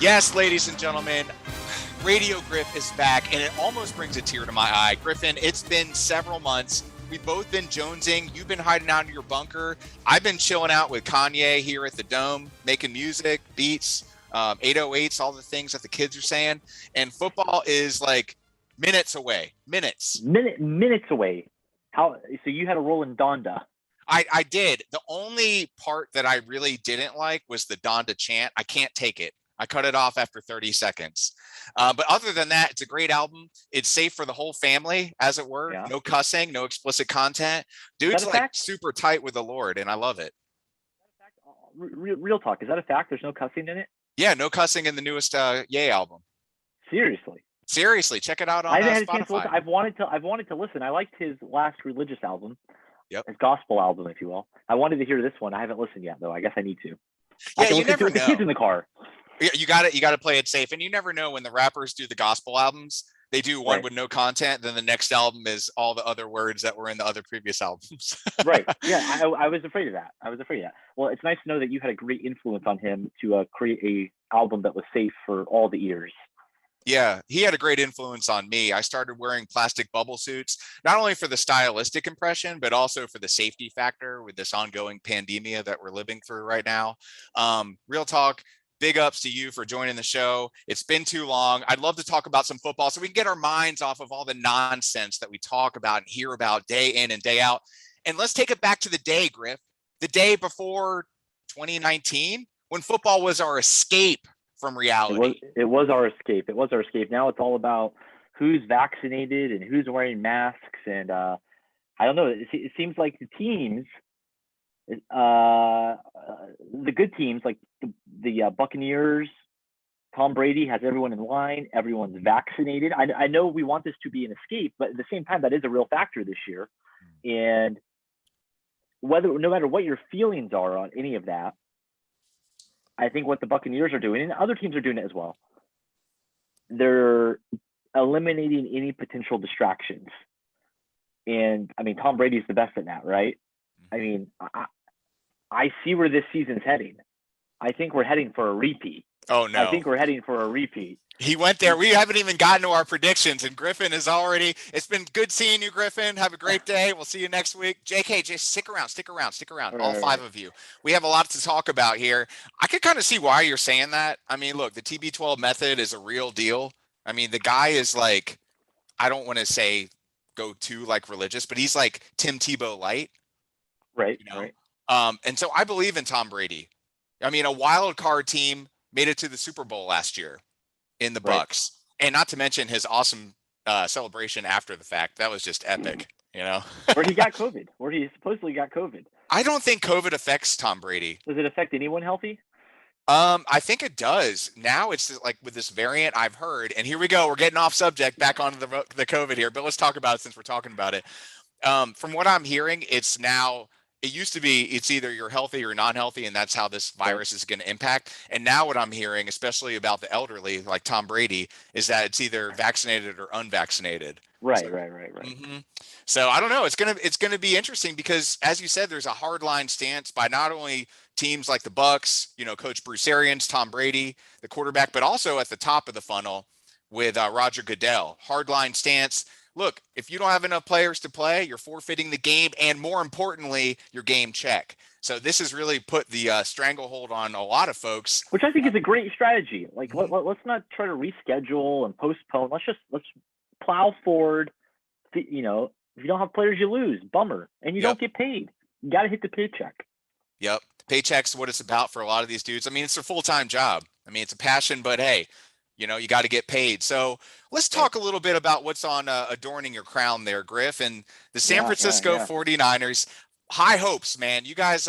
Yes, ladies and gentlemen, Radio Griff is back, and it almost brings a tear to my eye. Griffin, it's been several months. We've both been jonesing. You've been hiding out in your bunker. I've been chilling out with Kanye here at the Dome, making music, beats, 808s, all the things that the kids are saying. And football is like minutes away. Minutes away. How? So you had a role in Donda. I did. The only part that I really didn't like was the Donda chant. I can't take it. I cut it off after 30 seconds. But other than that, it's a great album. It's safe for the whole family, as it were. Yeah. No cussing, no explicit content. Dude's like super tight with the Lord, and I love it. Real talk. Is that a fact? There's no cussing in it? Yeah, no cussing in the newest Ye album. Seriously, check it out on Spotify. I've wanted to listen. I liked his last religious album. Yep. His gospel album, if you will. I wanted to hear this one. I haven't listened yet, though. I guess I need to. Yeah, you never know. The kids in the car. You got to play it safe, and you never know when the rappers do the gospel albums. They do one with no content, then the next album is all the other words that were in the other previous albums. Right. Yeah, I was afraid of that. Well, it's nice to know that you had a great influence on him to create a album that was safe for all the ears. Yeah, he had a great influence on me. I started wearing plastic bubble suits, not only for the stylistic impression, but also for the safety factor with this ongoing pandemia that we're living through right now. Real talk. Big ups to you for joining the show. It's been too long. I'd love to talk about some football so we can get our minds off of all the nonsense that we talk about and hear about day in and day out. And let's take it back to the day, Griff, the day before 2019, when football was our escape from reality. It was our escape. Now it's all about who's vaccinated and who's wearing masks. And I don't know. It seems like the teams, the good teams like the Buccaneers, Tom Brady has everyone in line. Everyone's vaccinated. I know we want this to be an escape, but at the same time, that is a real factor this year. And no matter what your feelings are on any of that, I think what the Buccaneers are doing, and other teams are doing it as well, they're eliminating any potential distractions. And I mean, Tom Brady's the best at that, right? I mean, I see where this season's heading. I think we're heading for a repeat. Oh, no. I think we're heading for a repeat. He went there. We haven't even gotten to our predictions, and Griffin is already – it's been good seeing you, Griffin. Have a great day. We'll see you next week. JK, just stick around. All five of you. We have a lot to talk about here. I could kind of see why you're saying that. I mean, look, the TB12 method is a real deal. I mean, the guy is like – I don't want to say go too like religious, but he's like Tim Tebow light. Right, you know? Right. And so I believe in Tom Brady. I mean, a wild card team made it to the Super Bowl last year in the Bucks, and not to mention his awesome celebration after the fact. That was just epic, you know. Where he supposedly got COVID. I don't think COVID affects Tom Brady. Does it affect anyone healthy? I think it does. Now it's like with this variant I've heard, and here we go. We're getting off subject, back onto the COVID here, but let's talk about it since we're talking about it. From what I'm hearing, it's now. It used to be it's either you're healthy or not healthy, and that's how this virus is going to impact. And now what I'm hearing, especially about the elderly, like Tom Brady, is that it's either vaccinated or unvaccinated. Right. Mm-hmm. So I don't know. It's gonna be interesting because, as you said, there's a hardline stance by not only teams like the Bucks, you know, Coach Bruce Arians, Tom Brady, the quarterback, but also at the top of the funnel with Roger Goodell. Hardline stance. Look, if you don't have enough players to play, you're forfeiting the game, and more importantly, your game check. So this has really put the stranglehold on a lot of folks. Which I think is a great strategy. Like, let's not try to reschedule and postpone. Let's plow forward. You know, if you don't have players, you lose. Bummer. And you don't get paid. You got to hit the paycheck. Yep. Paycheck's what it's about for a lot of these dudes. I mean, it's a full-time job. I mean, it's a passion, but hey, you know, you got to get paid. So let's talk a little bit about what's on adorning your crown there, Griff. And the San Francisco 49ers, high hopes, man. You guys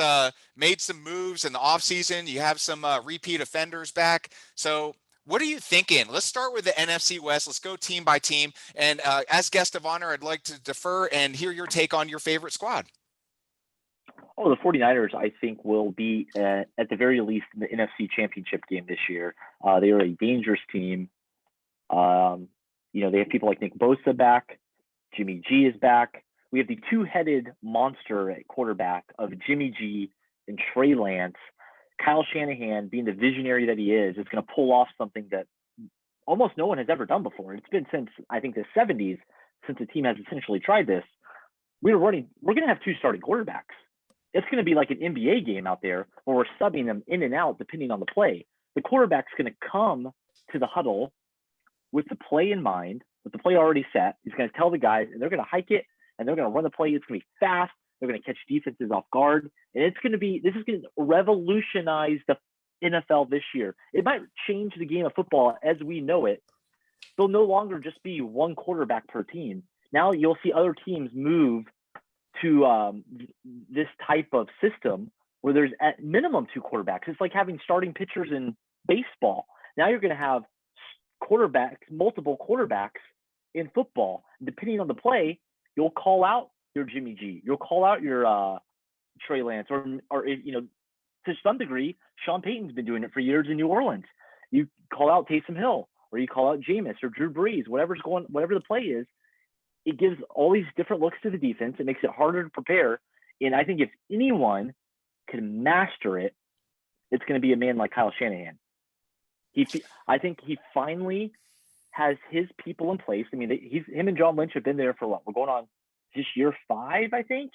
made some moves in the offseason. You have some repeat offenders back. So what are you thinking? Let's start with the NFC West. Let's go team by team. And as guest of honor, I'd like to defer and hear your take on your favorite squad. Oh, the 49ers, I think, will be at the very least in the NFC Championship game this year. They are a dangerous team. You know, they have people like Nick Bosa back. Jimmy G is back. We have the two-headed monster at quarterback of Jimmy G and Trey Lance Kyle Shanahan, being the visionary that he is going to pull off something that almost no one has ever done before. It's been since, I think, the 70s since the team has essentially tried this. We're going to have 2 starting quarterbacks. It's going to be like an NBA game out there where we're subbing them in and out depending on the play. The quarterback's going to come to the huddle with the play in mind, with the play already set. He's going to tell the guys, and they're going to hike it, and they're going to run the play. It's going to be fast. They're going to catch defenses off guard. And this is going to revolutionize the NFL this year. It might change the game of football as we know it. There'll no longer just be one quarterback per team. Now you'll see other teams move to this type of system where there's at minimum 2 quarterbacks. It's like having starting pitchers in baseball. Now you're going to have multiple quarterbacks in football. Depending on the play, you'll call out your Jimmy G. You'll call out your Trey Lance, or to some degree, Sean Payton's been doing it for years in New Orleans. You call out Taysom Hill, or you call out Jameis or Drew Brees, whatever the play is. It gives all these different looks to the defense. It makes it harder to prepare. And I think if anyone can master it, it's going to be a man like Kyle Shanahan. I think he finally has his people in place. I mean, him and John Lynch have been there for what? We're going on this year 5, I think.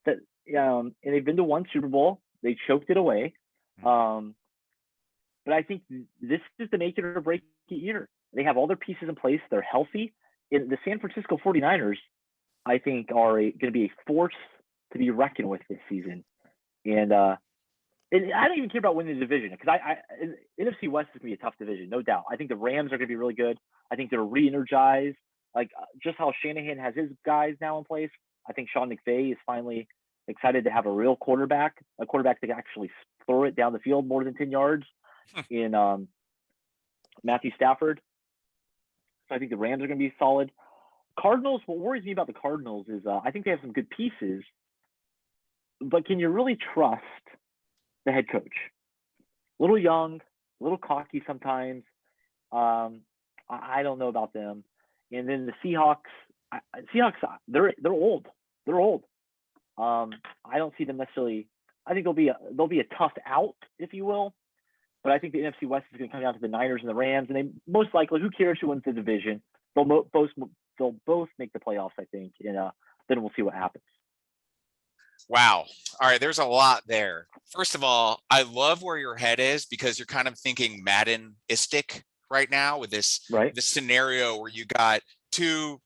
And they've been to 1 Super Bowl. They choked it away. But I think this is the make it or break it year. They have all their pieces in place. They're healthy. And the San Francisco 49ers, I think, are going to be a force to be reckoned with this season. And I don't even care about winning the division, because NFC West is going to be a tough division, no doubt. I think the Rams are going to be really good. I think they're re-energized. Like just how Shanahan has his guys now in place, I think Sean McVay is finally excited to have a real quarterback, a quarterback that can actually throw it down the field more than 10 yards in Matthew Stafford. So I think the Rams are going to be solid. Cardinals, what worries me about the Cardinals is I think they have some good pieces, but can you really trust the head coach? A little young, a little cocky sometimes. I don't know about them. And then the Seahawks, they're old. They're old. I don't see them necessarily. I think they'll be a tough out, if you will. But I think the NFC West is going to come down to the Niners and the Rams, and they most likely, who cares who wins the division? They'll both make the playoffs, I think, and then we'll see what happens. Wow. All right. There's a lot there. First of all, I love where your head is, because you're kind of thinking Madden-istic right now with this scenario where you got 2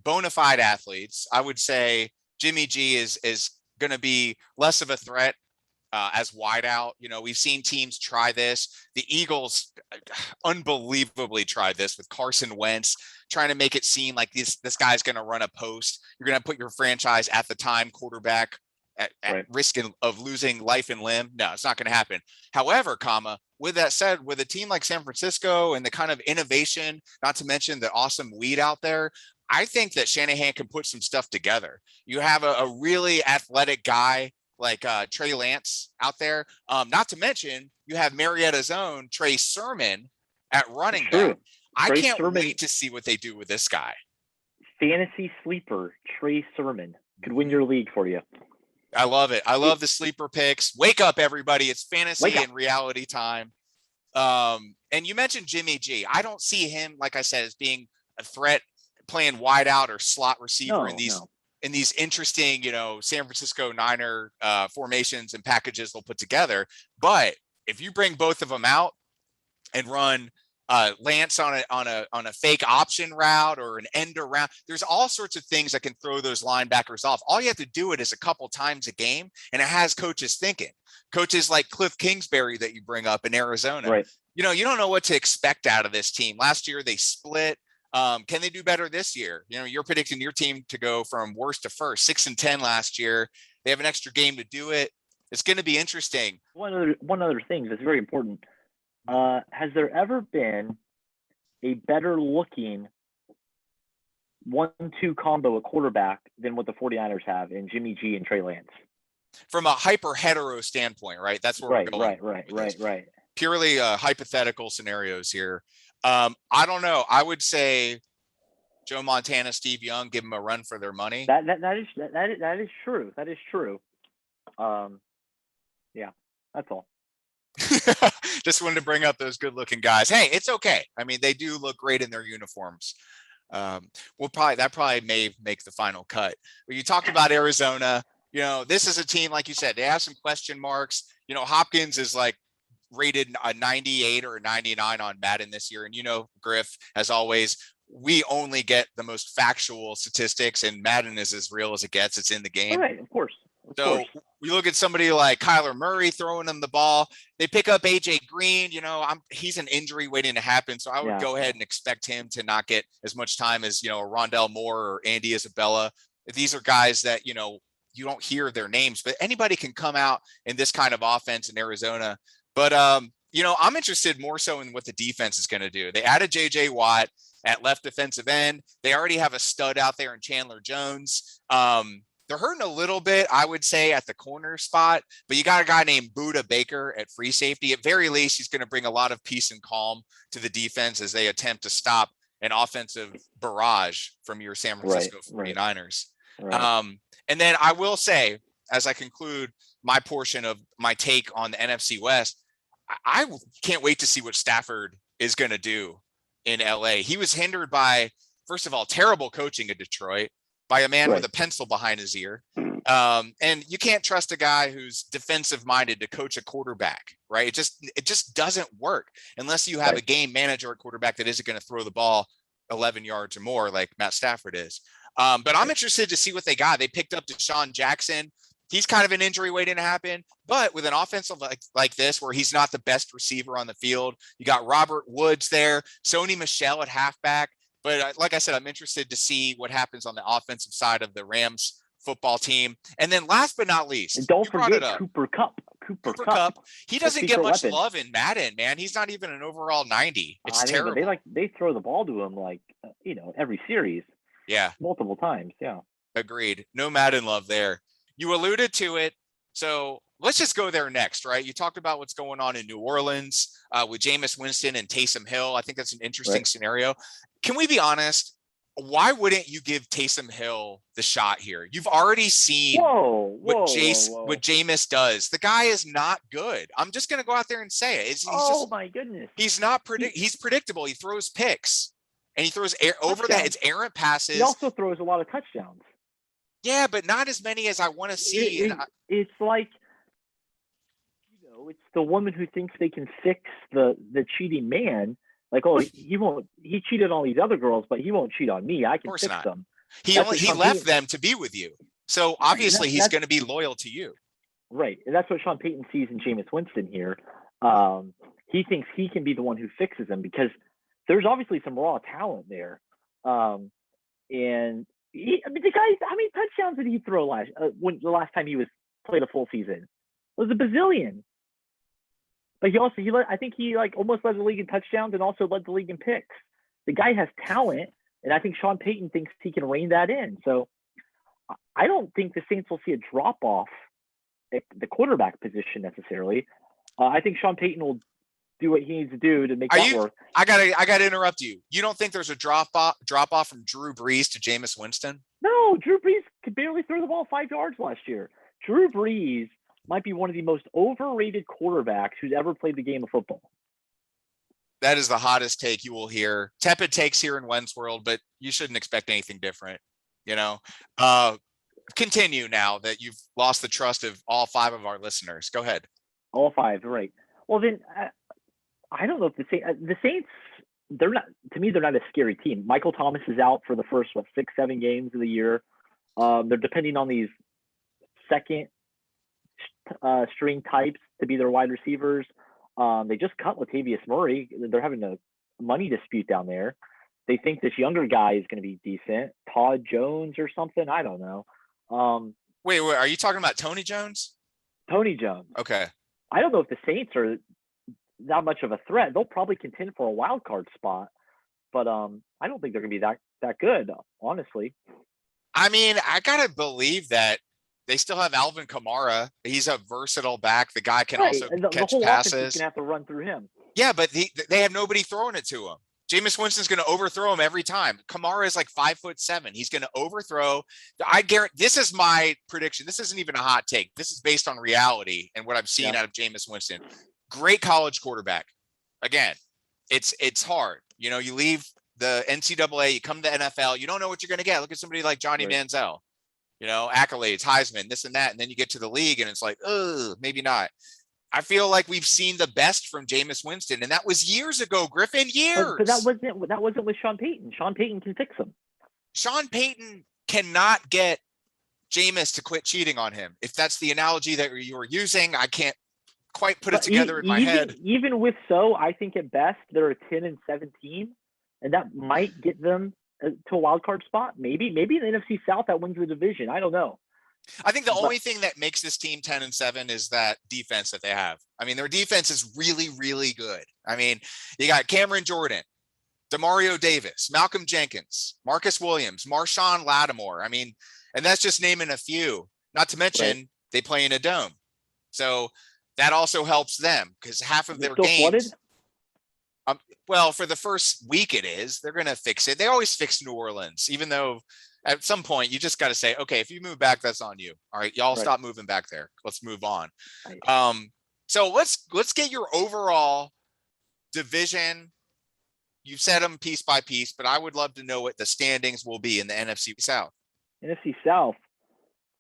bona fide athletes. I would say Jimmy G is going to be less of a threat as wideout. We've seen teams try this. The Eagles unbelievably tried this with Carson Wentz, trying to make it seem like this guy's going to run a post. You're going to put your franchise at the time quarterback at risk of losing life and limb. No, it's not going to happen. However, with that said, with a team like San Francisco and the kind of innovation, not to mention the awesome weed out there, I think that Shanahan can put some stuff together. You have a really athletic guy like Trey Lance out there. Not to mention, you have Marietta's own Trey Sermon at running back. I can't wait to see what they do with this guy. Fantasy sleeper Trey Sermon could win your league for you. I love it. I love the sleeper picks. Wake up, everybody. It's fantasy and reality time. And you mentioned Jimmy G. I don't see him, like I said, as being a threat playing wide out or slot receiver in these interesting, San Francisco Niner formations and packages they'll put together. But if you bring both of them out and run Lance on a fake option route or an end around, there's all sorts of things that can throw those linebackers off. All you have to do it is a couple times a game, and it has coaches thinking. Coaches like Cliff Kingsbury that you bring up in Arizona. Right. You don't know what to expect out of this team. Last year they split. Can they do better this year? You're predicting your team to go from worst to first. 6-10 last year. They have an extra game to do it. It's going to be interesting. One other thing that's very important. Has there ever been a better looking 1-2 combo at quarterback than what the 49ers have in Jimmy G and Trey Lance? From a hyper hetero standpoint, right? That's where we're going. Right. Purely hypothetical scenarios here. I don't know. I would say Joe Montana, Steve Young, give them a run for their money. That is true. That is true. Yeah, that's all. Just wanted to bring up those good-looking guys. Hey, it's okay. I mean, they do look great in their uniforms. That probably may make the final cut. But you talked about Arizona. This is a team, like you said, they have some question marks. Hopkins is like rated a 98 or a 99 on Madden this year. And Griff, as always, we only get the most factual statistics, and Madden is as real as it gets. It's in the game. Right, of course. So we look at somebody like Kyler Murray throwing them the ball. They pick up AJ Green. He's an injury waiting to happen. So I would go ahead and expect him to not get as much time as, Rondell Moore or Andy Isabella. These are guys that, you don't hear their names, but anybody can come out in this kind of offense in Arizona. But, I'm interested more so in what the defense is going to do. They added JJ Watt at left defensive end. They already have a stud out there in Chandler Jones. They're hurting a little bit, I would say, at the corner spot, but you got a guy named Buda Baker at free safety. At very least, he's going to bring a lot of peace and calm to the defense as they attempt to stop an offensive barrage from your San Francisco 49ers. Right. And then I will say, as I conclude my portion of my take on the NFC West, I can't wait to see what Stafford is going to do in LA. He was hindered by, first of all, terrible coaching in Detroit, by a man with a pencil behind his ear. And you can't trust a guy who's defensive minded to coach a quarterback, right? It just doesn't work unless you have a game manager at quarterback that isn't going to throw the ball 11 yards or more like Matt Stafford is. But I'm interested to see what they got. They picked up Deshaun Jackson. He's kind of an injury waiting to happen, but with an offensive like this, where he's not the best receiver on the field, you got Robert Woods there, Sony Michel at halfback. But like I said, I'm interested to see what happens on the offensive side of the Rams football team. And then last but not least, and don't forget Cooper Kupp. Cooper Kupp. He doesn't get much love in Madden, man. He's not even an overall 90. It's terrible. But they throw the ball to him every series. Yeah. Multiple times. Yeah. Agreed. No Madden love there. You alluded to it. So let's just go there next, right? You talked about what's going on in New Orleans with Jameis Winston and Taysom Hill. I think that's an interesting scenario. Can we be honest? Why wouldn't you give Taysom Hill the shot here? You've already seen what Jameis does. The guy is not good. I'm just going to go out there and say it. He's my goodness. He's not he's predictable. He throws picks and he throws over that. It's errant passes. He also throws a lot of touchdowns. Yeah, but not as many as I want to see. It's like, it's the woman who thinks they can fix the cheating man. Like, he cheated on these other girls, but he won't cheat on me. I can fix them. He left them to be with you. So obviously he's going to be loyal to you. Right. And that's what Sean Payton sees in Jameis Winston here. He thinks he can be the one who fixes them because there's obviously some raw talent there. And the guy, how many touchdowns did he throw the last time he played a full season? It was a bazillion. But I think he almost led the league in touchdowns and also led the league in picks. The guy has talent, and I think Sean Payton thinks he can rein that in. So I don't think the Saints will see a drop off at the quarterback position necessarily. I think Sean Payton will do what he needs to do to make that work. I gotta interrupt you. You don't think there's a drop off from Drew Brees to Jameis Winston? No, Drew Brees could barely throw the ball 5 yards last year. Drew Brees might be one of the most overrated quarterbacks who's ever played the game of football. That is the hottest take you will hear. Tepid takes here in Wenz world, but you shouldn't expect anything different. Continue now that you've lost the trust of all 5 of our listeners. Go ahead. All 5, right. Well, then I don't know if the Saints, they're not a scary team. Michael Thomas is out for the first 6-7 games of the year. They're depending on these second string types to be their wide receivers. They just cut Latavius Murray. They're having a money dispute down there. They think this younger guy is going to be decent. Todd Jones or something. I don't know. Wait, are you talking about Tony Jones? Tony Jones. Okay. I don't know if the Saints are that much of a threat. They'll probably contend for a wild card spot, but I don't think they're going to be that good, honestly. I mean, I got to believe that they still have Alvin Kamara. He's a versatile back. The guy can also catch the whole passes. Offense is gonna have to run through him. Yeah, but they have nobody throwing it to him. Jameis Winston's going to overthrow him every time. Kamara is like 5'7". He's going to overthrow. I guarantee. This is my prediction. This isn't even a hot take. This is based on reality and what I've seen out of Jameis Winston. great college quarterback. Again, it's hard. You know, you leave the NCAA, you come to the NFL, you don't know what you're going to get. Look at somebody like Johnny Manziel, you know, accolades, Heisman, this and that. And then you get to the league and it's like, oh, maybe not. I feel like we've seen the best from Jameis Winston, and that was years ago, Griffin, years. But that wasn't with Sean Payton. Sean Payton can fix him. Sean Payton cannot get Jameis to quit cheating on him. If that's the analogy that you were using, I can't quite put it together in my head. Even with I think at best they're a 10-17, and that might get them to a wild card spot. Maybe the NFC South that wins the division. I don't know. I think the only thing that makes this team 10-7 is that defense that they have. I mean, their defense is really, really good. I mean, you got Cameron Jordan, Demario Davis, Malcolm Jenkins, Marcus Williams, Marshawn Lattimore. I mean, and that's just naming a few, not to mention they play in a dome. So that also helps them because half of their games. Well, for the first week it is. They're going to fix it. They always fix New Orleans, even though at some point you just got to say, okay, if you move back, that's on you. All right, y'all stop moving back there. Let's move on. So let's get your overall division. You've said them piece by piece, but I would love to know what the standings will be in the NFC South. NFC South.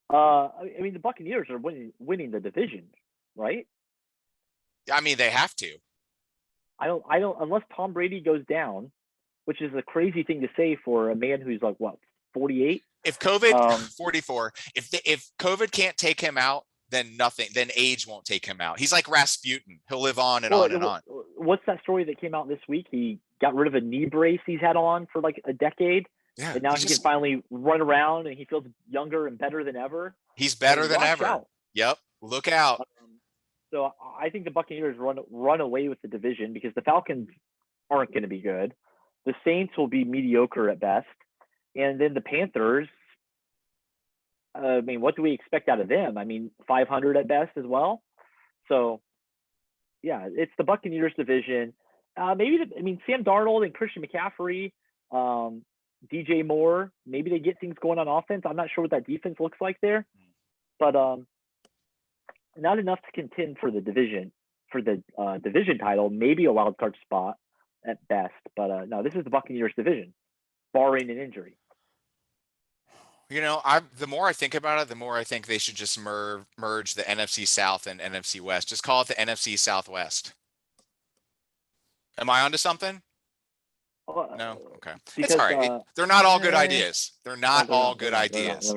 I mean, the Buccaneers are winning the division, right? I mean, they have to. I don't unless Tom Brady goes down, which is a crazy thing to say for a man who's like what, 48? If COVID 44, if COVID can't take him out, then nothing, then age won't take him out. He's like Rasputin. He'll live on and on and on. What's that story that came out this week? He got rid of a knee brace he's had on for like a decade. Yeah, and now he can finally run around and he feels younger and better than ever. He's better than ever. Out. Yep. Look out. So I think the Buccaneers run away with the division because the Falcons aren't going to be good. The Saints will be mediocre at best. And then the Panthers, I mean, what do we expect out of them? I mean, 500 at best as well. So, yeah, it's the Buccaneers division. Sam Darnold and Christian McCaffrey, DJ Moore, maybe they get things going on offense. I'm not sure what that defense looks like there. But not enough to contend for the division title, maybe a wild card spot at best. But no, this is the Buccaneers division, barring an injury. You know, the more I think about it, the more I think they should just merge the NFC South and NFC West. Just call it the NFC Southwest. Am I onto something? No? Okay. It's all right. They're not all good ideas. They're not all good ideas.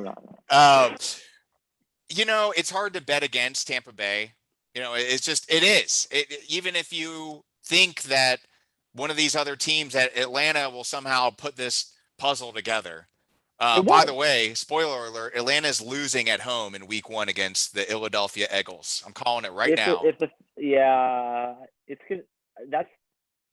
You know, it's hard to bet against Tampa Bay. You know, it is. Even if you think that one of these other teams at Atlanta will somehow put this puzzle together. By the way, spoiler alert, Atlanta's losing at home in week 1 against the Philadelphia Eagles. I'm calling it now. It's good. That's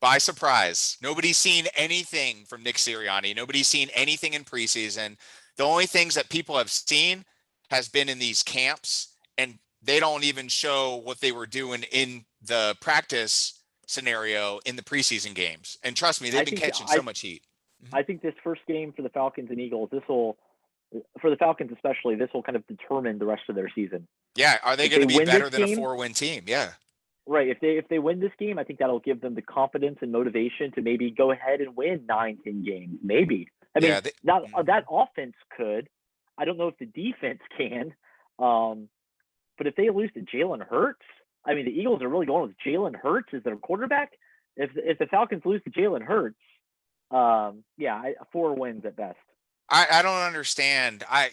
by surprise. Nobody's seen anything from Nick Sirianni. Nobody's seen anything in preseason. The only things that people have seen has been in these camps, and they don't even show what they were doing in the practice scenario in the preseason games. And trust me, they've been catching so much heat. I think this first game for the Falcons and Eagles, for the Falcons especially, this will kind of determine the rest of their season. Yeah, are they going to be better than a 4-win team? Yeah. Right. If they win this game, I think that'll give them the confidence and motivation to maybe go ahead and win 9-10 games. Maybe. I mean, that offense could. I don't know if the defense can. But if they lose to Jalen Hurts, I mean, the Eagles are really going with Jalen Hurts as their quarterback. If the Falcons lose to Jalen Hurts, 4 wins at best. I don't understand. I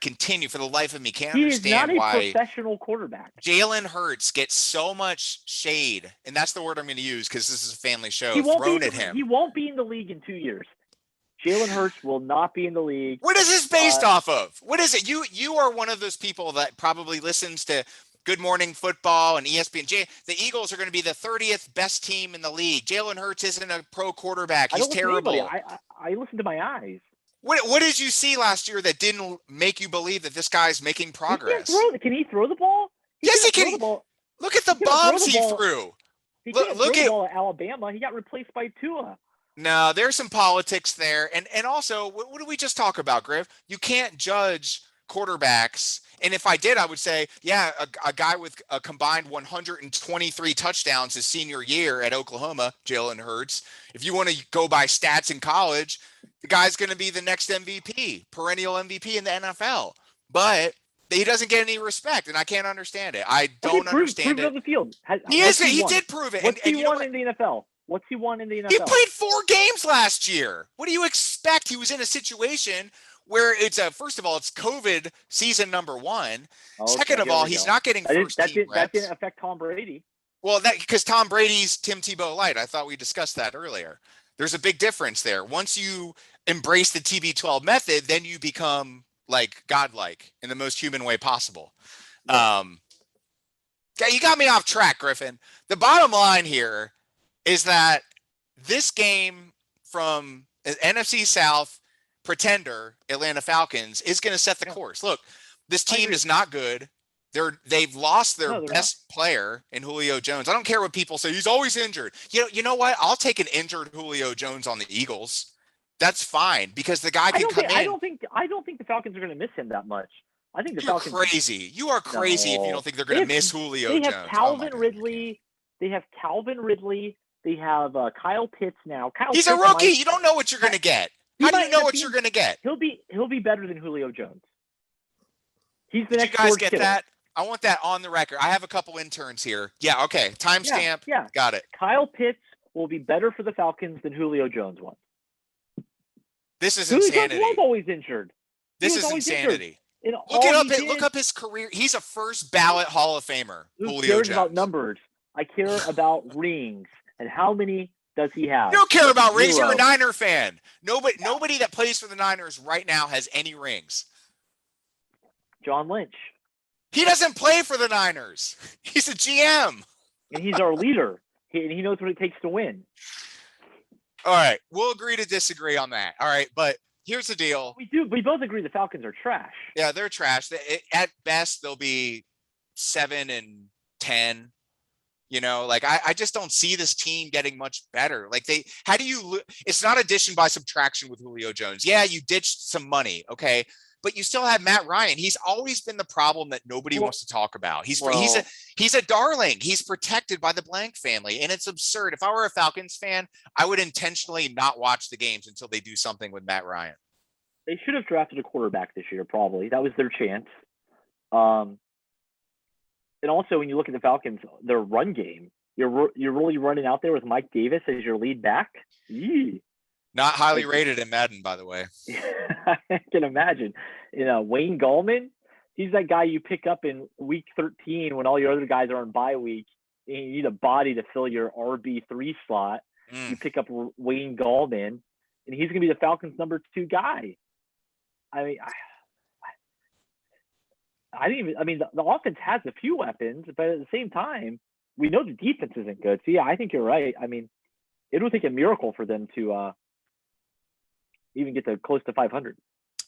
continue for the life of me can't understand why he is not a professional quarterback. Jalen Hurts gets so much shade, and that's the word I'm going to use because this is a family show. Thrown at him. He won't be in the league in 2 years. Jalen Hurts will not be in the league. What is this based off of? What is it? You are one of those people that probably listens to Good Morning Football and ESPN. The Eagles are going to be the 30th best team in the league. Jalen Hurts isn't a pro quarterback. He's terrible. I listen to my eyes. What did you see last year that didn't make you believe that this guy's making progress? Can he throw the ball? Yes, he can. Look at the bombs he threw. He can't throw the ball at Alabama. He got replaced by Tua. No, there's some politics there. And also, what did we just talk about, Griff? You can't judge quarterbacks And if I did, I would say, yeah, a guy with a combined 123 touchdowns his senior year at Oklahoma, Jalen Hurts. If you want to go by stats in college, the guy's going to be the next MVP, perennial MVP in the NFL. But he doesn't get any respect, and I can't understand it. I don't understand it. it. On the field. He did prove it. What's he won in the NFL? What's he won in the NFL? He played 4 games last year. What do you expect? He was in a situation where it's first of all, it's COVID season number 1. Okay, second of all, he's not getting first team reps. That didn't affect Tom Brady. Well, because Tom Brady's Tim Tebow light. I thought we discussed that earlier. There's a big difference there. Once you embrace the TB12 method, then you become like godlike in the most human way possible. Yeah. You got me off track, Griffin. The bottom line here is that this game from NFC South pretender Atlanta Falcons is going to set the course. Look, this team is not good. They've lost their best player in Julio Jones. I don't care what people say. He's always injured. You know what? I'll take an injured Julio Jones on the Eagles. That's fine because the guy can come in. I don't think the Falcons are going to miss him that much. I think You're crazy. You are crazy if you don't think they're going to miss Julio Jones. They have Calvin Ridley. They have Calvin Ridley. They have Kyle Pitts now. He's a rookie. You don't know what you're going to get. How do you know what you're going to get? He'll be better than Julio Jones. He's the Did next. You guys get that? I want that on the record. I have a couple interns here. Yeah. Okay. Timestamp. Yeah. Got it. Kyle Pitts will be better for the Falcons than Julio Jones was. This is insanity. Julio Jones was always injured. This is insanity. Look up his career. He's a first ballot Hall of Famer. Julio cares Jones. About numbers. I care about rings and how many does he have? You don't care about rings. You're a Niner fan. Nobody that plays for the Niners right now has any rings. John Lynch. He doesn't play for the Niners. He's a GM. And he's our leader. He knows what it takes to win. All right. We'll agree to disagree on that. All right. But here's the deal. We both agree the Falcons are trash. Yeah, they're trash. At best, they'll be 7-10. You know, like I just don't see this team getting much better. Like it's not addition by subtraction with Julio Jones. Yeah, you ditched some money. Okay. But you still have Matt Ryan. He's always been the problem that nobody wants to talk about. He's a darling. He's protected by the Blank family. And it's absurd. If I were a Falcons fan, I would intentionally not watch the games until they do something with Matt Ryan. They should have drafted a quarterback this year, probably. That was their chance. And also, when you look at the Falcons, their run game, you're really running out there with Mike Davis as your lead back. Yee. Not highly rated in Madden, by the way. I can imagine. Wayne Gallman, he's that guy you pick up in week 13 when all your other guys are on bye week and you need a body to fill your RB3 slot. You pick up Wayne Gallman, and he's going to be the Falcons' number 2 guy. I mean, the offense has a few weapons, but at the same time, we know the defense isn't good. So, yeah, I think you're right. I mean, it would take a miracle for them to even get to close to 500.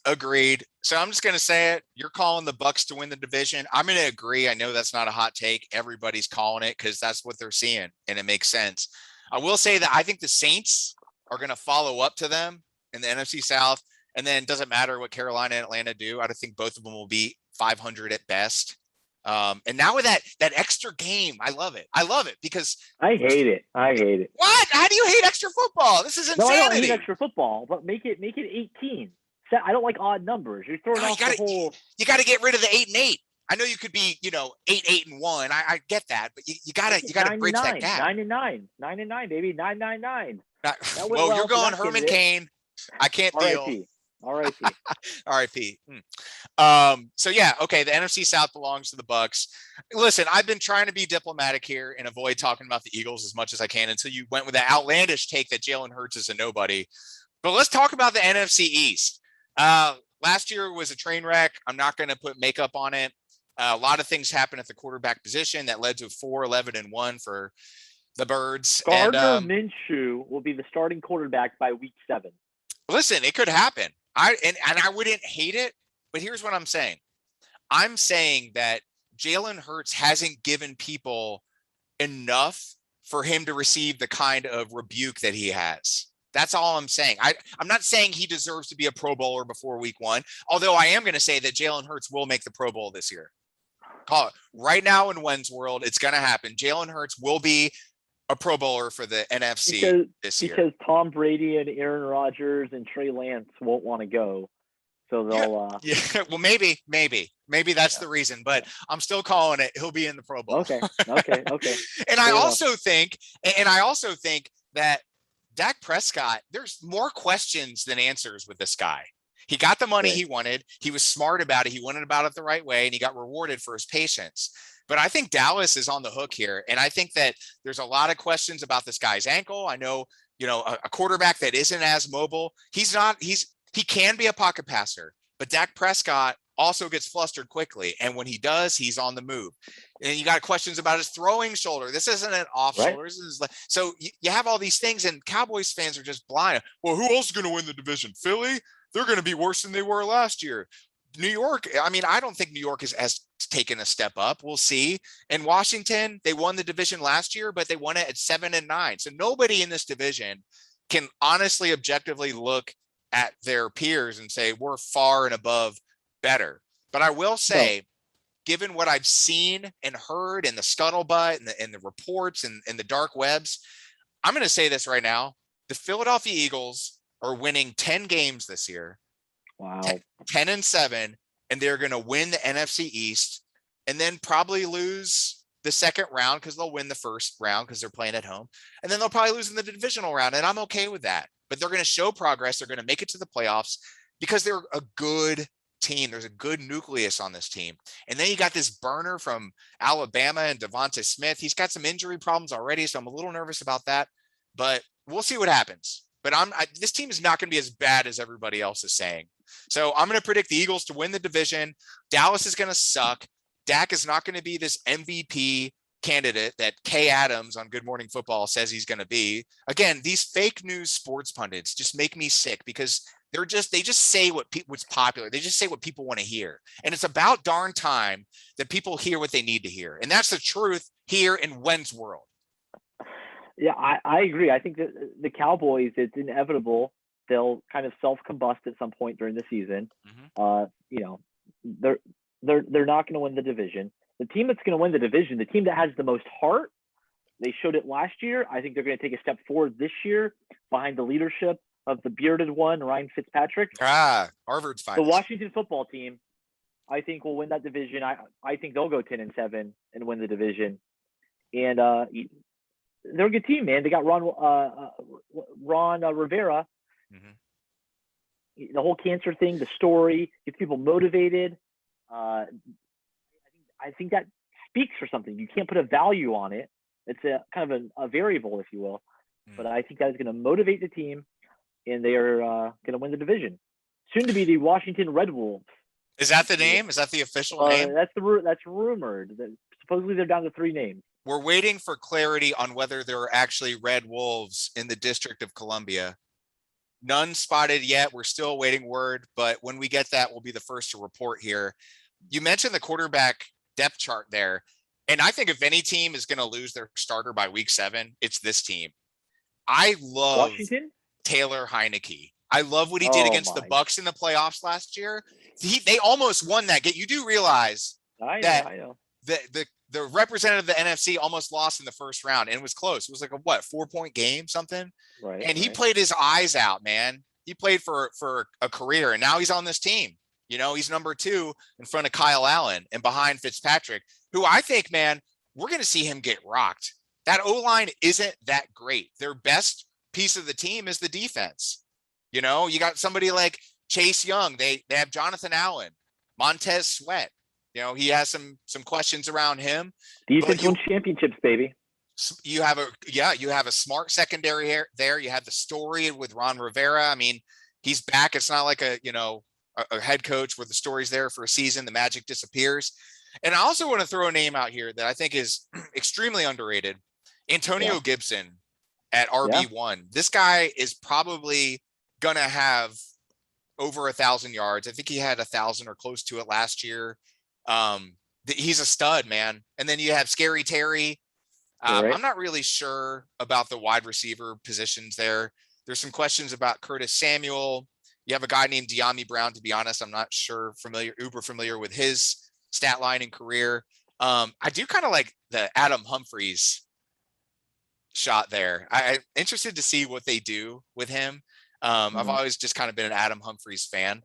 Agreed. So I'm just going to say it. You're calling the Bucs to win the division. I'm going to agree. I know that's not a hot take. Everybody's calling it because that's what they're seeing, and it makes sense. I will say that I think the Saints are going to follow up to them in the NFC South, and then it doesn't matter what Carolina and Atlanta do. I think both of them will be 500 at best. And now with that extra game, I love it. Because I hate it. What? How do you hate extra football? This is insanity. No, I don't hate extra football, but make it 18. I don't like odd numbers. You're throwing off the whole. You got to get rid of the 8-8. I know you could be, 8-8-1. I get that, but you gotta bridge that gap. 9-9, baby, 9-9-9. Well, you're going Herman Cain. I can't deal. R.I.P. So yeah, okay. The NFC South belongs to the Bucs. Listen, I've been trying to be diplomatic here and avoid talking about the Eagles as much as I can until you went with that outlandish take that Jalen Hurts is a nobody. But let's talk about the NFC East. Last year was a train wreck. I'm not going to put makeup on it. A lot of things happened at the quarterback position that led to 4-11-1 for the Birds. Gardner Minshew will be the starting quarterback by week 7. Listen, it could happen. I wouldn't hate it, but here's what I'm saying. I'm saying that Jalen Hurts hasn't given people enough for him to receive the kind of rebuke that he has. That's all I'm saying. I'm not saying he deserves to be a Pro Bowler before week 1, although I am going to say that Jalen Hurts will make the Pro Bowl this year. Call it right now in Wenz world. It's going to happen. Jalen Hurts will be a Pro Bowler for the NFC this year. Because Tom Brady and Aaron Rodgers and Trey Lance won't want to go. So they'll well, maybe that's the reason, but I'm still calling it. He'll be in the Pro Bowl. Okay. And I also think that Dak Prescott, there's more questions than answers with this guy. He got the money he wanted. He was smart about it. He went about it the right way, and he got rewarded for his patience. But I think Dallas is on the hook here. And I think that there's a lot of questions about this guy's ankle. I know, a quarterback that isn't as mobile. He can be a pocket passer, but Dak Prescott also gets flustered quickly. And when he does, he's on the move. And you got questions about his throwing shoulder. This isn't an off shoulder. So you have all these things, and Cowboys fans are just blind. Well, who else is going to win the division? Philly? They're going to be worse than they were last year. New York, I mean, I don't think New York has taken a step up. We'll see. In Washington, they won the division last year, but they won it at 7-9. So nobody in this division can honestly, objectively look at their peers and say we're far and above better. But I will say, given what I've seen and heard in the scuttlebutt and the reports and the dark webs, I'm going to say this right now. The Philadelphia Eagles are winning 10 games this year. Wow. 10-7, and they're going to win the NFC East and then probably lose the second round because they'll win the first round because they're playing at home. And then they'll probably lose in the divisional round. And I'm okay with that. But they're going to show progress. They're going to make it to the playoffs because they're a good team. There's a good nucleus on this team. And then you got this burner from Alabama and Devonta Smith. He's got some injury problems already, so I'm a little nervous about that. But we'll see what happens. But this team is not going to be as bad as everybody else is saying. So I'm going to predict the Eagles to win the division. Dallas is going to suck. Dak is not going to be this MVP candidate that Kay Adams on Good Morning Football says he's going to be. Again, these fake news sports pundits just make me sick because they just say what's popular. They just say what people want to hear. And it's about darn time that people hear what they need to hear. And that's the truth here in Wenz world. Yeah, I agree. I think that the Cowboys, it's inevitable. They'll kind of self-combust at some point during the season. They're not going to win the division. The team that's going to win the division, the team that has the most heart, they showed it last year. I think they're going to take a step forward this year behind the leadership of the bearded one, Ryan Fitzpatrick. Harvard's fine. The Washington football team, I think, will win that division. I think they'll go 10-7 and win the division. And they're a good team, man. They got Ron Rivera. The whole cancer thing, the story, gets people motivated. I think that speaks for something. You can't put a value on it. It's a kind of a variable, if you will. But I think that is going to motivate the team, and they are going to win the division. Soon to be the Washington Red Wolves. Is that the name? Is that the official name? That's rumored. Supposedly they're down to 3 names. We're waiting for clarity on whether there are actually Red Wolves in the District of Columbia. None spotted yet. We're still awaiting word, but when we get that, we'll be the first to report here. You mentioned the quarterback depth chart there, and I think if any team is going to lose their starter by week 7, it's this team. I love Washington? Taylor Heineke. I love what he did against the Bucs in the playoffs last year. They almost won that game. You do realize I know. The representative of the NFC almost lost in the first round, and it was close. It was like a 4-point game, something. Right. And he played his eyes out, man. He played for a career, and now he's on this team. He's number 2 in front of Kyle Allen and behind Fitzpatrick, who I think, man, we're going to see him get rocked. That O-line isn't that great. Their best piece of the team is the defense. You got somebody like Chase Young. They have Jonathan Allen, Montez Sweat. He has some questions around him. Defense won championships, baby. You have a smart secondary there. You have the story with Ron Rivera. I mean, he's back. It's not like a head coach where the story's there for a season, the magic disappears. And I also want to throw a name out here that I think is extremely underrated. Antonio Gibson at RB1. This guy is probably going to have over 1,000 yards. I think he had 1,000 or close to it last year. He's a stud, man. And then you have Scary Terry. I'm not really sure about the wide receiver positions there. There's some questions about Curtis Samuel. You have a guy named De'Ami Brown. To be honest, I'm not uber familiar with his stat line and career. I do kind of like the Adam Humphries shot there. I'm interested to see what they do with him. I've always just kind of been an Adam Humphries fan,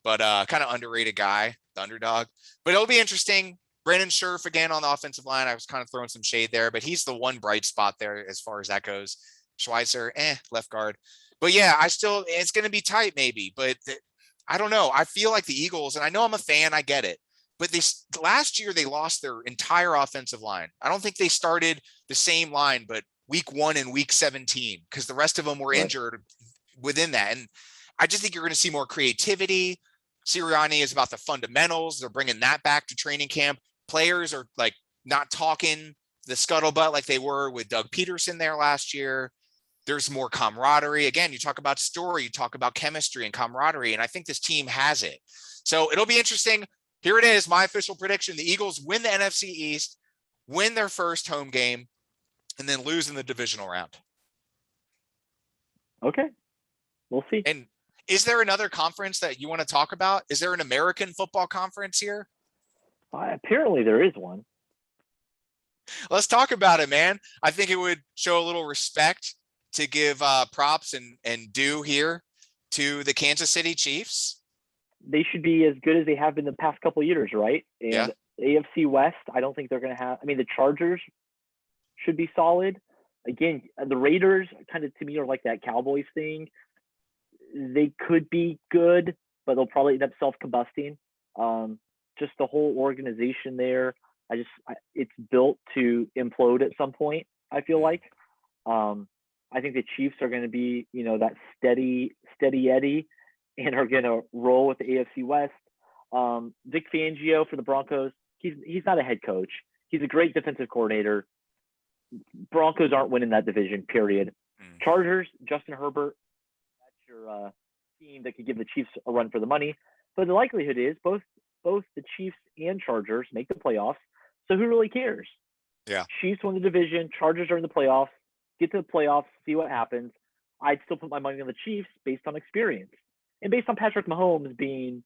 but kind of underrated guy, the underdog. But it'll be interesting. Brandon Scherf again on the offensive line. I was kind of throwing some shade there, but he's the one bright spot there as far as that goes. Schweitzer, left guard. But yeah, it's going to be tight maybe, but I don't know. I feel like the Eagles, and I know I'm a fan, I get it, but last year they lost their entire offensive line. I don't think they started the same line, but week 1 and week 17, because the rest of them were injured within that. And I just think you're going to see more creativity. Sirianni is about the fundamentals. They're bringing that back to training camp. Players are like not talking the scuttlebutt like they were with Doug Peterson there last year. There's more camaraderie. Again, you talk about story, you talk about chemistry and camaraderie, and I think this team has it. So it'll be interesting. Here it is, my official prediction. The Eagles win the NFC East, win their first home game, and then lose in the divisional round. Okay. We'll see. And is there another conference that you want to talk about? Is there an American football conference here? Apparently there is one. Let's talk about it, man. I think it would show a little respect to give props and due here to the Kansas City Chiefs. They should be as good as they have been the past couple of years, right? And AFC West, I don't think they're going to have – I mean, the Chargers should be solid. Again, the Raiders kind of, to me, are like that Cowboys thing. They could be good, but they'll probably end up self-combusting. Just the whole organization there, it's built to implode at some point, I feel like. I think the Chiefs are going to be, that steady Eddie, and are going to roll with the AFC West. Vic Fangio for the Broncos, he's not a head coach. He's a great defensive coordinator. Broncos aren't winning that division, period. Chargers, Justin Herbert, that's your team that could give the Chiefs a run for the money. But the likelihood is both the Chiefs and Chargers make the playoffs. So who really cares? Yeah. Chiefs won the division. Chargers are in the playoffs. Get to the playoffs, see what happens. I'd still put my money on the Chiefs based on experience and based on Patrick Mahomes being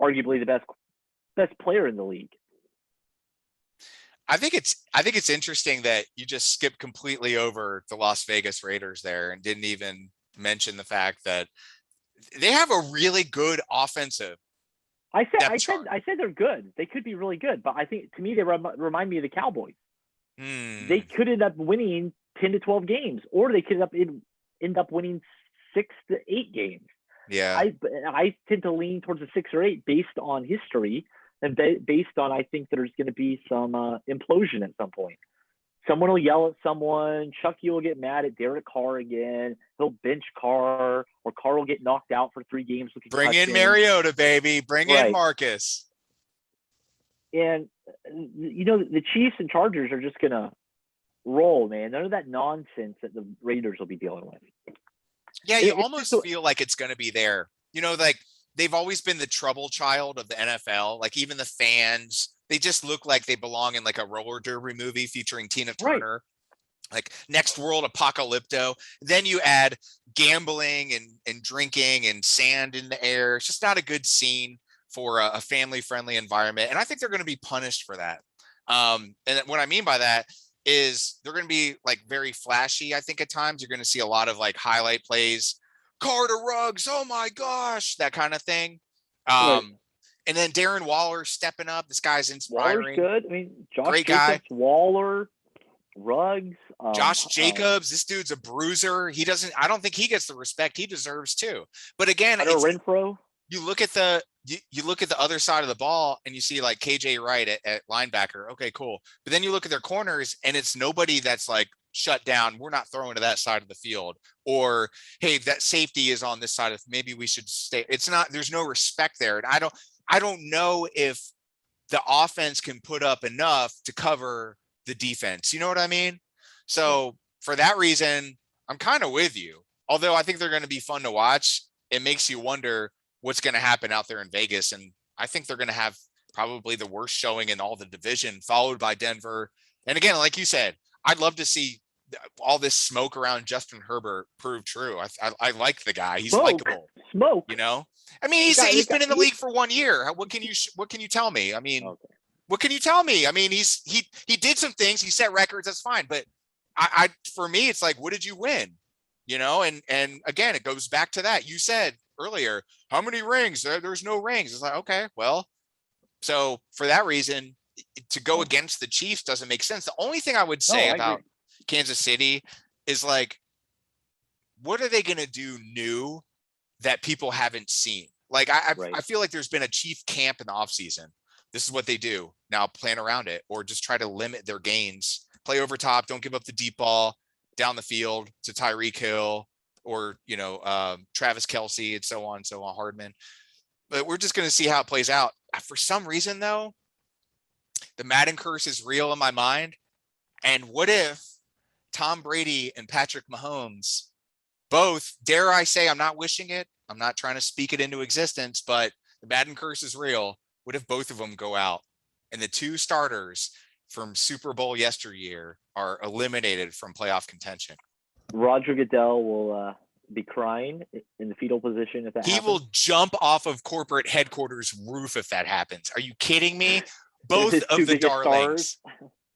arguably the best player in the league. I think it's interesting that you just skipped completely over the Las Vegas Raiders there and didn't even mention the fact that they have a really good offensive. I said they're good. They could be really good, but I think to me they remind me of the Cowboys. They could end up winning 10 to 12 games, or they could end up winning 6 to 8 games. Yeah, I tend to lean towards a 6 or 8 based on history and based on I think there's going to be some implosion at some point. Someone will yell at someone. Chucky will get mad at Derek Carr again. He'll bench Carr, or Carr will get knocked out for 3 games. Bring in Mariota, baby. Bring in Marcus. And, the Chiefs and Chargers are just going to roll, man. None of that nonsense that the Raiders will be dealing with. Yeah, you almost feel like it's going to be there. Like they've always been the trouble child of the NFL. Like even the fans, they just look like they belong in like a roller derby movie featuring Tina Turner. Like Next World Apocalypto. Then you add gambling and drinking and sand in the air. It's just not a good scene for a family-friendly environment. And I think they're going to be punished for that. And what I mean by that is they're going to be like very flashy. I think at times you're going to see a lot of like highlight plays, Carter Ruggs, oh my gosh, that kind of thing. And then Darren Waller stepping up. This guy's inspiring. Waller's good. I mean, Josh great Jacobs, guy. Waller, Ruggs. Josh Jacobs, this dude's a bruiser. I don't think he gets the respect he deserves too. But again, Renfro. You look at the other side of the ball and you see like KJ Wright at linebacker. Okay, cool. But then you look at their corners and it's nobody that's like shut down. We're not throwing to that side of the field, or, hey, that safety is on this side of, maybe we should stay. It's not, there's no respect there. And I don't know if the offense can put up enough to cover the defense. You know what I mean? So for that reason, I'm kind of with you. Although I think they're going to be fun to watch. It makes you wonder what's going to happen out there in Vegas. And I think they're going to have probably the worst showing in all the division, followed by Denver. And again, like you said, I'd love to see all this smoke around Justin Herbert proved true. I like the guy. He's Smoke. likable. Smoke. You know, I mean, he's been in the league for 1 year. What can you tell me? I mean, Okay. what can you tell me? I mean, he did some things. He set records. That's fine. But I for me, it's like, what did you win? You know, and again, it goes back to that. You said earlier, how many rings? There's no rings. It's like, okay, well, so for that reason, to go against the Chiefs doesn't make sense. The only thing I would say about Kansas City is like, what are they going to do new that people haven't seen? Like, I feel like there's been a Chief camp in the offseason. This is what they do. Now plan around it, or just try to limit their gains. Play over top. Don't give up the deep ball down the field to Tyreek Hill or, Travis Kelce and so on, Hardman. But we're just going to see how it plays out. For some reason, though, the Madden curse is real in my mind. And what if Tom Brady and Patrick Mahomes both, dare I say, I'm not wishing it, I'm not trying to speak it into existence, but the Madden curse is real. What if both of them go out and the two starters from Super Bowl yesteryear are eliminated from playoff contention? Roger Goodell will be crying in the fetal position if that happens. He will jump off of corporate headquarters roof if that happens. Are you kidding me? Both of the darlings.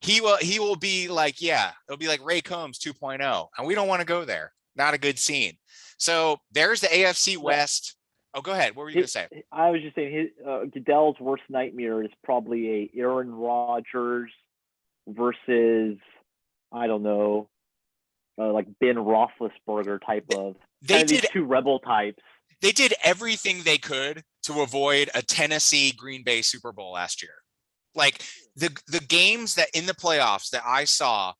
He will be like, it'll be like Ray Combs 2.0. And we don't want to go there. Not a good scene. So there's the AFC West. Oh, go ahead. What were you going to say? I was just saying Goodell's worst nightmare is probably a Aaron Rodgers versus, I don't know, like Ben Roethlisberger type of. They did two rebel types. They did everything they could to avoid a Tennessee Green Bay Super Bowl last year. Like the games that in the playoffs that I saw,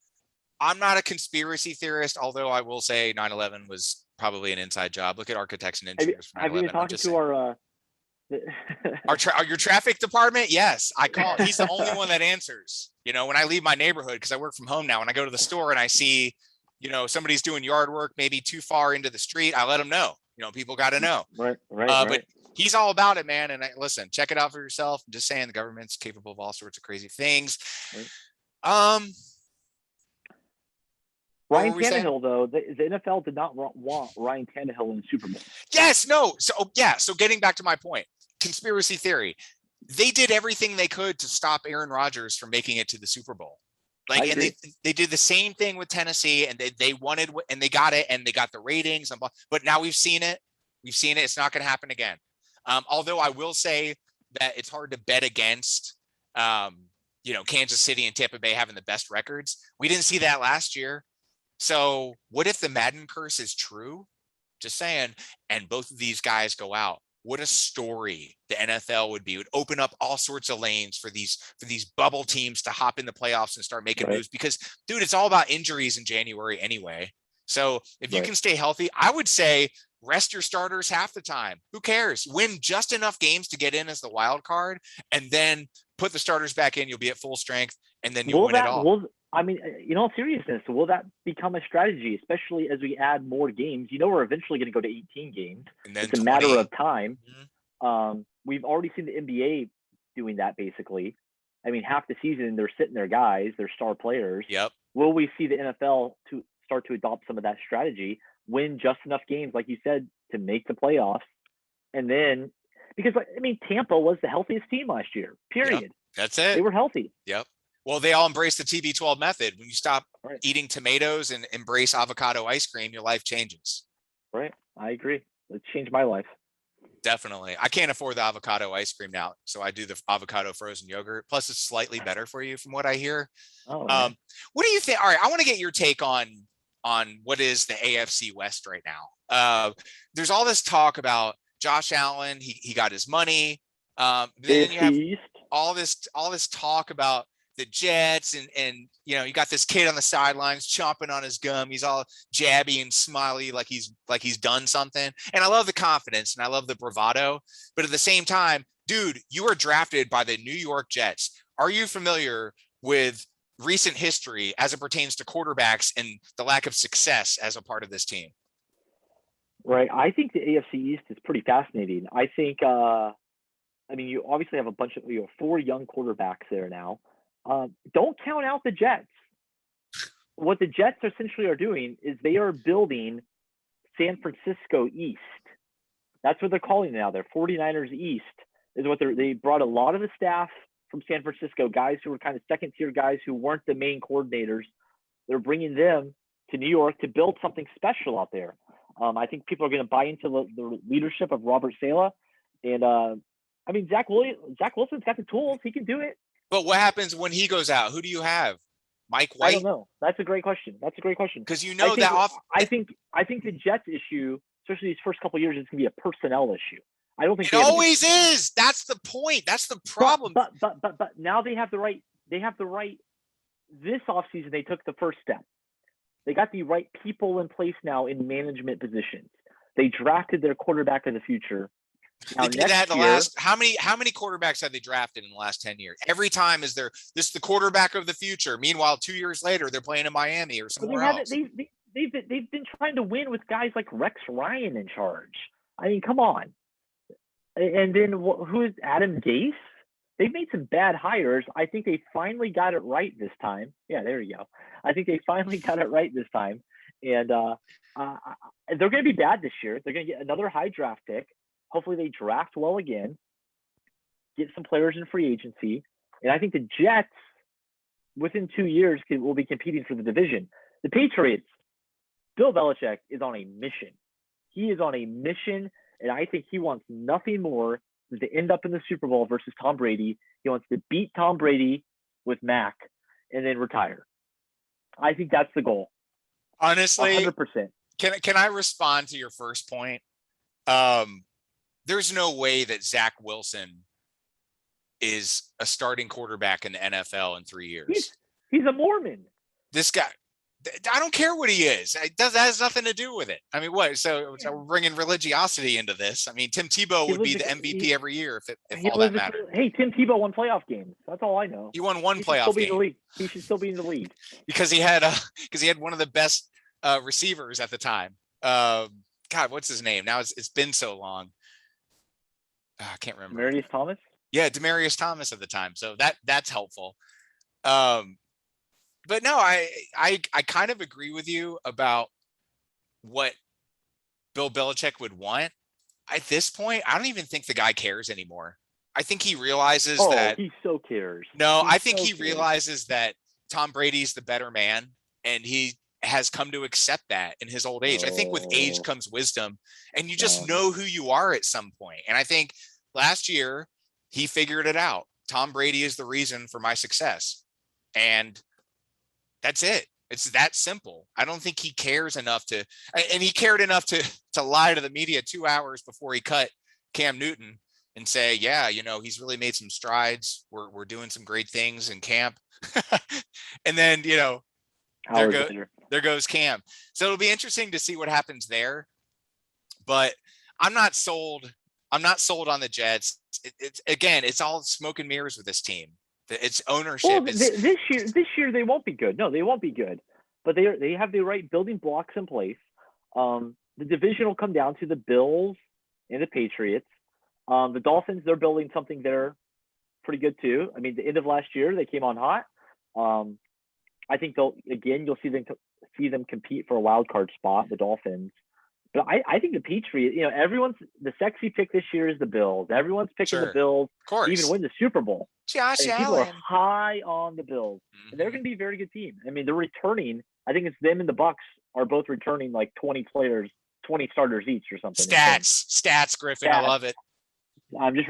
I'm not a conspiracy theorist, although I will say 9/11 was probably an inside job. Look at architects and engineers. Have you been talking to your traffic department? Yes, I call. He's the only one that answers. When I leave my neighborhood, because I work from home now, and I go to the store and I see, somebody's doing yard work, maybe too far into the street, I let them know. People got to know. Right. But he's all about it, man. And listen, check it out for yourself. I'm just saying the government's capable of all sorts of crazy things. Right. Ryan Tannehill, though, the NFL did not want Ryan Tannehill in the Super Bowl. Yes, no. So getting back to my point, conspiracy theory, they did everything they could to stop Aaron Rodgers from making it to the Super Bowl. And they did the same thing with Tennessee, and they wanted, and they got it, and they got the ratings. But now we've seen it. It's not going to happen again. Although I will say that it's hard to bet against, Kansas City and Tampa Bay having the best records. We didn't see that last year. So what if the Madden curse is true? Just saying. And both of these guys go out. What a story the NFL would be. It would open up all sorts of lanes for these bubble teams to hop in the playoffs and start making moves, because, dude, it's all about injuries in January anyway. So if you can stay healthy, I would say rest your starters half the time. Who cares? Win just enough games to get in as the wild card, and then put the starters back in. You'll be at full strength, and then you'll win it all. In all seriousness, will that become a strategy, especially as we add more games? We're eventually going to go to 18 games. And then it's a matter of time. Mm-hmm. We've already seen the NBA doing that, basically. Half the season, they're sitting their guys, their star players. Yep. Will we see the NFL to start to adopt some of that strategy, win just enough games, like you said, to make the playoffs? And then, because, Tampa was the healthiest team last year, period. Yep. That's it. They were healthy. Yep. Well, they all embrace the TB12 method. When you stop eating tomatoes and embrace avocado ice cream, your life changes. Right. I agree. It changed my life. Definitely. I can't afford the avocado ice cream now, so I do the avocado frozen yogurt. Plus, it's slightly better for you from what I hear. Oh, what do you think? All right, I want to get your take on what is the AFC West right now. There's all this talk about Josh Allen. He got his money. Then you have all this talk about the Jets, and you got this kid on the sidelines chomping on his gum. He's all jabby and smiley, like he's done something. And I love the confidence and I love the bravado. But at the same time, dude, you were drafted by the New York Jets. Are you familiar with recent history as it pertains to quarterbacks and the lack of success as a part of this team? Right. I think the AFC East is pretty fascinating. I think, you obviously have a bunch of 4 young quarterbacks there now. Don't count out the Jets. what the Jets essentially are doing is they are building San Francisco East. That's what they're calling it now. They're 49ers East is what they brought a lot of the staff from San Francisco, guys who were kind of second tier guys who weren't the main coordinators. They're bringing them to New York to build something special out there. I think people are going to buy into the leadership of Robert Saleh. And I mean, Zach Wilson's got the tools. He can do it. But what happens when he goes out? Who do you have? Mike White? I don't know. That's a great question. Because you know that off. I think the Jets issue, especially these first couple of years, is going to be a personnel issue. I don't think it always is. That's the point. That's the problem. But now they have the right. This offseason, they took the first step. They got the right people in place now in management positions. They drafted their quarterback of the future. Now, they did that the last. How many quarterbacks have they drafted in the last 10 years? Every time is this the quarterback of the future. Meanwhile, 2 years later, they're playing in Miami or somewhere else. They've been trying to win with guys like Rex Ryan in charge. I mean, come on. And then who is Adam Gase? They've made some bad hires. I think they finally got it right this time. Yeah, there you go. I think they finally got it right this time. And they're going to be bad this year. They're going to get another high draft pick. Hopefully they draft well again, get some players in free agency. And I think the Jets, within 2 years, will be competing for the division. The Patriots, Bill Belichick is on a mission. He is on a mission, and I think he wants nothing more than to end up in the Super Bowl versus Tom Brady. He wants to beat Tom Brady with Mac and then retire. I think that's the goal. Honestly, 100%. Can I respond to your first point? There's no way that Zach Wilson is a starting quarterback in the NFL in 3 years. He's a Mormon. This guy, I don't care what he is. That has nothing to do with it. I mean, what? So we're bringing religiosity into this. I mean, Tim Tebow would be the MVP every year if all that mattered. Hey, Tim Tebow won playoff games. That's all I know. He won one playoff game. He should still be in the league because he had one of the best receivers at the time. God, what's his name? Now it's been so long. I can't remember. Demaryius Thomas? Yeah, Demaryius Thomas at the time. So that's helpful. But no, I kind of agree with you about what Bill Belichick would want. At this point, I don't even think the guy cares anymore. I think he realizes that he so cares. No, I think he realizes that Tom Brady's the better man, and he has come to accept that in his old age. I think with age comes wisdom, and you just know who you are at some point. And I think last year he figured it out. Tom Brady is the reason for my success. And that's it. It's that simple. I don't think he cares enough and he cared enough to lie to the media 2 hours before he cut Cam Newton and say, yeah, he's really made some strides. We're doing some great things in camp. And then, there goes Cam. So it'll be interesting to see what happens there. But I'm not sold. I'm not sold on the Jets. It's all smoke and mirrors with this team. It's ownership. Well, this year they won't be good. No, they won't be good. But they have the right building blocks in place. The division will come down to the Bills and the Patriots. The Dolphins, they're building something there pretty good too. I mean, the end of last year they came on hot. I think you'll see them compete for a wild card spot, the Dolphins. But I think the Patriots, the sexy pick this year is the Bills. Everyone's picking the Bills to even win the Super Bowl. Josh Allen. People are high on the Bills. And they're going to be a very good team. I mean, they're returning. I think it's them and the Bucs are both returning like 20 players, 20 starters each or something. Stats, Griffin. Stats. I love it. I'm just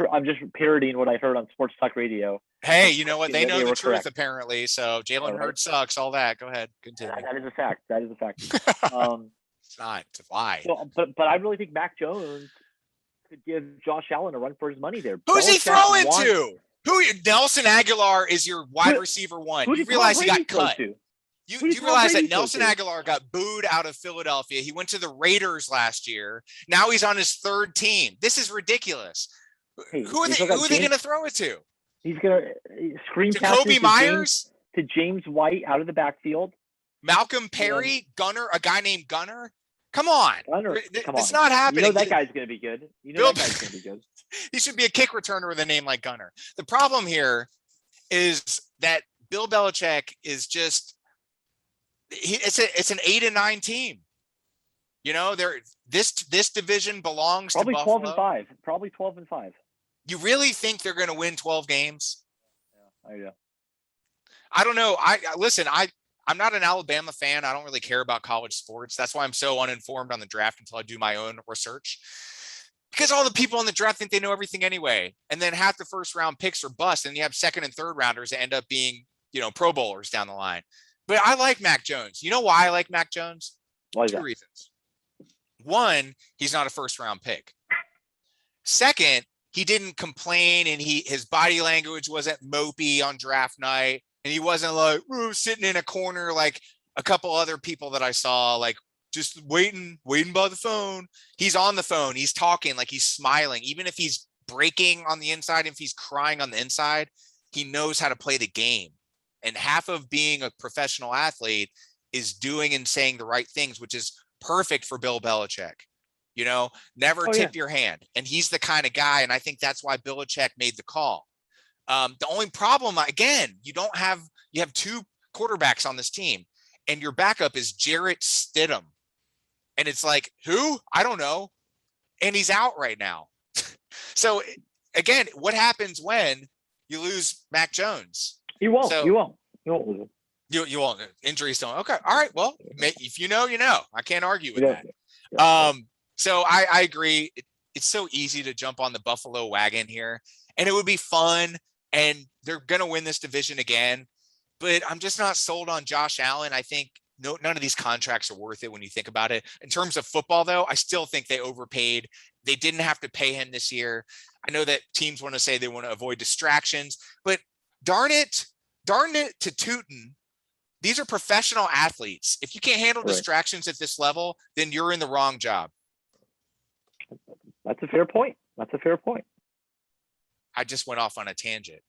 parodying what I heard on Sports Talk Radio. Hey, you know what? They know the truth apparently. So Jalen Hurts sucks. All that. Go ahead. Continue. That is a fact. It's not. It's a lie. So, but I really think Mac Jones could give Josh Allen a run for his money there. Who's he throwing to? Nelson Aguilar is your wide receiver one. You realize he got cut. You realize that Nelson Aguilar got booed out of Philadelphia. He went to the Raiders last year. Now he's on his third team. This is ridiculous. Hey, who are they going to throw it to? He's going to screen Jacoby Myers to James White out of the backfield. Malcolm Perry, Gunner, a guy named Gunner. Come on. It's not happening. That guy's going to be good. That guy's going to be good. He should be a kick returner with a name like Gunner. The problem here is that Bill Belichick is just it's an 8-9 team. You know, this division belongs probably to Buffalo. 12-5. Probably 12-5. You really think they're going to win 12 games? Yeah. I don't know. Listen, I'm not an Alabama fan. I don't really care about college sports. That's why I'm so uninformed on the draft until I do my own research. Because all the people in the draft think they know everything anyway. And then half the first round picks are bust. And you have second and third rounders that end up being, Pro Bowlers down the line. But I like Mac Jones. You know why I like Mac Jones? Why is Two that? reasons. One, he's not a first round pick. Second, he didn't complain and his body language wasn't mopey on draft night. And he wasn't like sitting in a corner like a couple other people that I saw, like just waiting by the phone. He's on the phone. He's talking, like he's smiling. Even if he's breaking on the inside, if he's crying on the inside, he knows how to play the game. And half of being a professional athlete is doing and saying the right things, which is perfect for Bill Belichick. Never tip your hand. And he's the kind of guy. And I think that's why Belichick made the call. The only problem, again, you have two quarterbacks on this team and your backup is Jarrett Stidham. And it's like, who? I don't know. And he's out right now. So again, what happens when you lose Mac Jones? You won't lose him. You won't. Injuries don't. Okay. All right. Well, if you know, I can't argue with that. So I agree. It's so easy to jump on the Buffalo wagon here, and it would be fun. And they're going to win this division again, but I'm just not sold on Josh Allen. I think none of these contracts are worth it when you think about it. In terms of football, though, I still think they overpaid. They didn't have to pay him this year. I know that teams want to say they want to avoid distractions, but darn it to tootin'. These are professional athletes. If you can't handle distractions at this level, then you're in the wrong job. That's a fair point. I just went off on a tangent.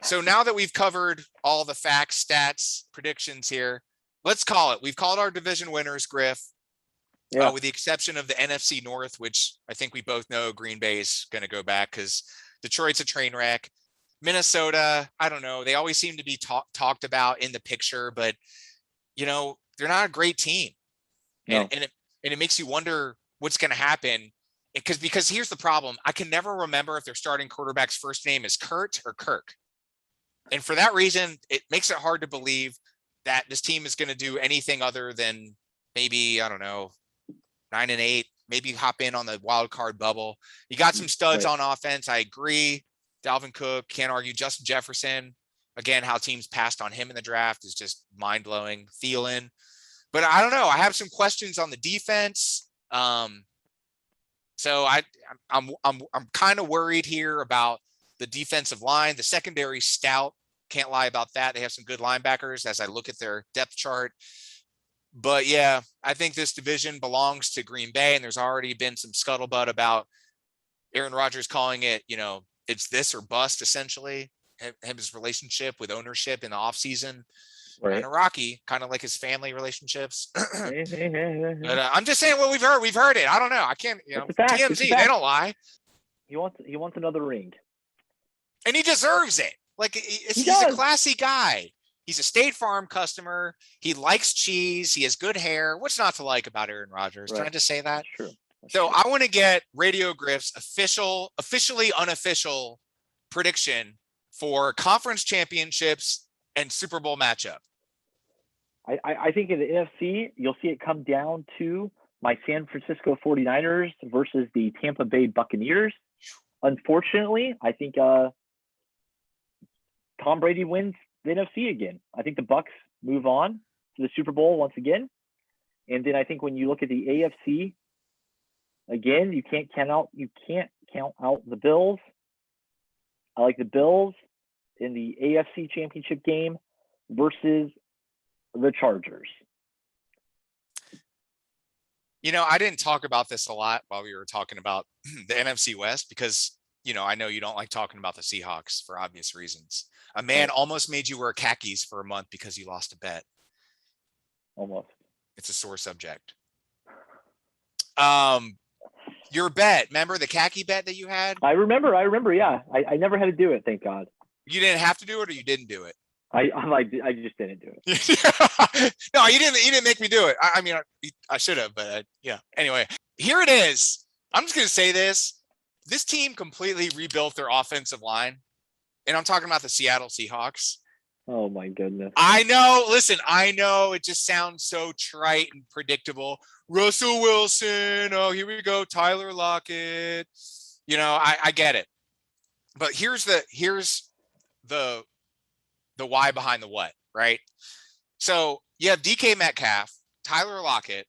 So now that we've covered all the facts, stats, predictions here, let's call it. We've called our division winners, Griff, with the exception of the NFC North, which I think we both know Green Bay is going to go back because Detroit's a train wreck. Minnesota, I don't know. They always seem to be talked about in the picture, but, they're not a great team. No. And it makes you wonder what's going to happen. Because here's the problem. I can never remember if their starting quarterback's first name is Kurt or Kirk. And for that reason, it makes it hard to believe that this team is going to do anything other than maybe, I don't know, 9-8, maybe hop in on the wild card bubble. You got some studs on offense. I agree. Dalvin Cook, can't argue. Justin Jefferson, again, how teams passed on him in the draft is just mind blowing. Thielen. But I don't know. I have some questions on the defense. So I'm kind of worried here about the defensive line. The secondary stout, can't lie about that. They have some good linebackers as I look at their depth chart. But yeah, I think this division belongs to Green Bay, and there's already been some scuttlebutt about Aaron Rodgers calling it, it's this or bust, essentially. His relationship with ownership in the offseason. Kind of rocky, kind of like his family relationships. But I'm just saying what we've heard. We've heard it. I don't know. I can't, TMZ, they don't lie. He wants another ring. And he deserves it. Like, he's a classy guy. He's a State Farm customer. He likes cheese. He has good hair. What's not to like about Aaron Rodgers? Can I just say that? That's true. I want to get Radio Griff's officially unofficial prediction for conference championships and Super Bowl matchup. I think in the NFC, you'll see it come down to my San Francisco 49ers versus the Tampa Bay Buccaneers. Unfortunately, I think Tom Brady wins the NFC again. I think the Bucs move on to the Super Bowl once again. And then I think when you look at the AFC, again, you can't count out the Bills. I like the Bills in the AFC Championship game versus the Chargers. I didn't talk about this a lot while we were talking about the NFC West because, I know you don't like talking about the Seahawks for obvious reasons. A man almost made you wear khakis for a month because you lost a bet. Almost. It's a sore subject. Your bet, remember the khaki bet that you had? I remember. Yeah. I never had to do it. Thank God. You didn't have to do it or you didn't do it? I just didn't do it. No, you didn't. You didn't make me do it. I mean, I should have, but yeah. Anyway, here it is. I'm just gonna say this. This team completely rebuilt their offensive line, and I'm talking about the Seattle Seahawks. Oh my goodness. I know. Listen, I know it just sounds so trite and predictable. Russell Wilson. Oh, here we go. Tyler Lockett. You know, I get it. But here's the why behind the what, right? So you have DK Metcalf, Tyler Lockett.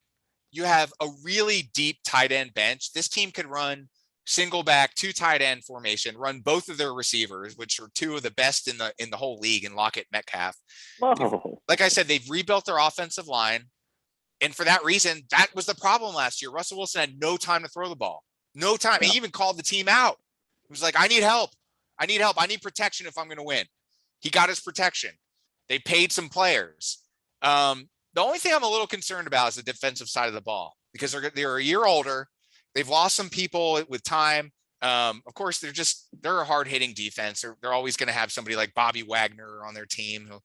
You have a really deep tight end bench. This team could run single back, 2 tight end formation, run both of their receivers, which are 2 of the best in the whole league in Lockett, Metcalf. Oh. Like I said, they've rebuilt their offensive line. And for that reason, that was the problem last year. Russell Wilson had no time to throw the ball. No time. Yeah. He even called the team out. He was like, I need help. I need help. I need protection if I'm going to win. He got his protection. They paid some players. The only thing I'm a little concerned about is the defensive side of the ball because they're a year older. They've lost some people with time. Of course, they're a hard-hitting defense. They're always going to have somebody like Bobby Wagner on their team who'll